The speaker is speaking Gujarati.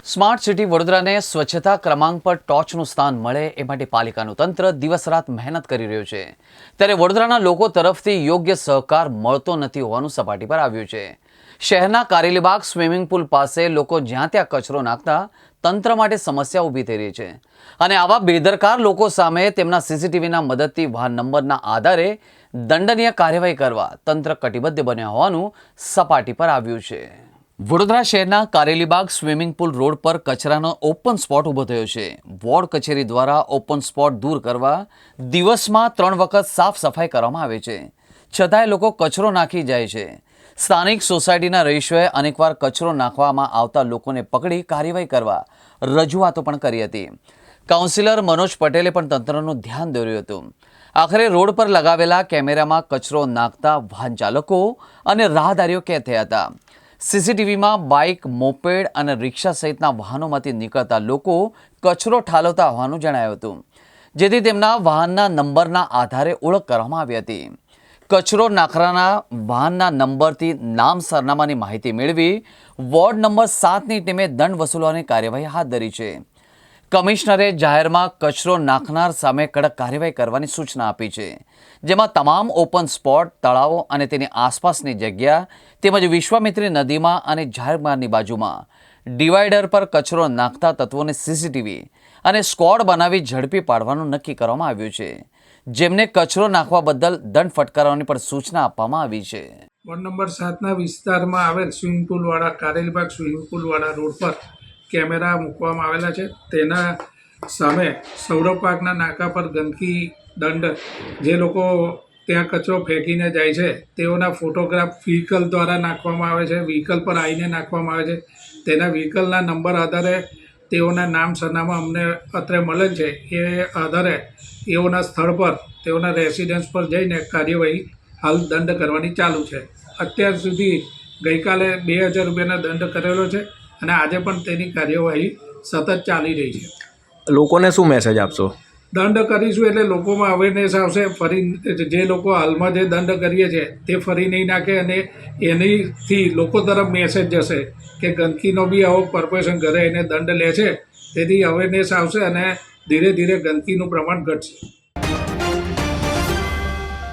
સ્માર્ટ સિટી વડોદરાને સ્વચ્છતા ક્રમાંક પર ટોચનું સ્થાન મળે એ માટે પાલિકાનું તંત્ર દિવસ રાત મહેનત કરી રહ્યું છે, ત્યારે વડોદરાના લોકો તરફથી યોગ્ય સહકાર મળતો નથી હોવાનું સપાટી પર આવ્યું છે। શહેરના કારેલીબાગ સ્વિમિંગ પુલ પાસે લોકો જ્યાં ત્યાં કચરો નાખતા તંત્ર માટે સમસ્યા ઊભી થઈ રહી છે અને આવા બેદરકાર લોકો સામે તેમના સીસીટીવીના મદદથી વાહન નંબરના આધારે દંડનીય કાર્યવાહી કરવા તંત્ર કટિબદ્ધ બન્યા હોવાનું સપાટી પર આવ્યું છે। વડોદરા શહેરના કારેલીબાગ સ્વિમિંગ પુલ રોડ પર કચરાનો ઓપન સ્પોટ ઊભો થયો છે। વોર્ડ કચેરી દ્વારા ઓપન સ્પોટ દૂર કરવા દિવસમાં 3 વખત સાફ સફાઈ કરવામાં આવે છે, છતાંય લોકો કચરો નાખી જાય છે। સ્થાનિક સોસાયટીના રહીશોએ અનેકવાર કચરો નાખવામાં આવતા લોકોને પકડી કાર્યવાહી કરવા રજૂઆતો પણ કરી હતી। કાઉન્સિલર મનોજ પટેલે પણ તંત્રનું ધ્યાન દોર્યું હતું। આખરે રોડ પર લગાવેલા કેમેરામાં કચરો નાખતા વાહન ચાલકો અને રાહદારીઓ કેદ થયા હતા। સીસીટીવીમાં બાઇક, મોપેડ અને રિક્ષા સહિતના વાહનોમાંથી નીકળતા લોકો કચરો ઠાલવતા હોવાનું જણાયું હતું, જેથી તેમના વાહનના નંબરના આધારે ઓળખ કરવામાં આવી હતી। કચરો નાખનારા વાહનના નંબરથી નામ સરનામાની માહિતી મેળવી વોર્ડ નંબર 7ની ટીમે દંડ વસૂલવાની કાર્યવાહી હાથ ધરી છે। કમિશનરે જાહેરમાં કચરો નાખનાર સામે કડક કાર્યવાહી કરવાની સૂચના આપી છે, જેમાં તમામ ઓપન સ્પોટ, તળાવો અને તેની આસપાસની જગ્યા તેમજ વિશ્વામિત્રી નદીમાં અને જાહેર માર્ગની બાજુમાં ડિવાઈડર પર કચરો નાખતા તત્વોને સીસીટીવી અને સ્ક્વોડ બનાવી ઝડપી પાડવાનું નક્કી કરવામાં આવ્યું છે, જેમને કચરો નાખવા બદલ દંડ ફટકારવાની પણ સૂચના આપવામાં આવી છે। વોર્ડ નંબર 7ના વિસ્તારમાં આવેલ સ્વિમિંગ પુલવાળા કારેલીબાગ સ્વિમિંગ પુલવાળા રોડ પર કેમેરા મૂકવામાં આવેલા છે। તેના સામે સૌરભ પાર્કના નાકા પર ગંદકી દંડ જે લોકો ત્યાં કચરો ફેંકીને જાય છે તેઓના ફોટોગ્રાફ વ્હીકલ દ્વારા નાખવામાં આવે છે, વ્હીકલ પર આવીને નાખવામાં આવે છે। તેના વ્હીકલના નંબર આધારે તેઓના નામ સરનામા અમને અત્રે મળેલ છે, એ આધારે તેઓના સ્થળ પર તેઓના રેસિડન્સ પર જઈને કાર્યવાહી હાલ દંડ કરવાની ચાલુ છે। અત્યાર સુધી ગઈકાલે 2000 રૂપિયાના દંડ કરેલો છે અને આજે પણ તેની કાર્યવાહી સતત ચાલી રહી છે। લોકોને શું મેસેજ આપશો? દંડ કરીશું એટલે લોકોમાં અવેરનેસ આવશે, ફરી જે લોકો હાલમાં જે દંડ કરીએ છીએ તે ફરી નહીં નાખે અને એનીથી લોકો તરફ મેસેજ જશે કે ગંદકીનો બી આવો કોર્પોરેશન ઘરે એને દંડ લે છે, તેથી અવેરનેસ આવશે અને ધીરે ધીરે ગંદકીનું પ્રમાણ ઘટશે।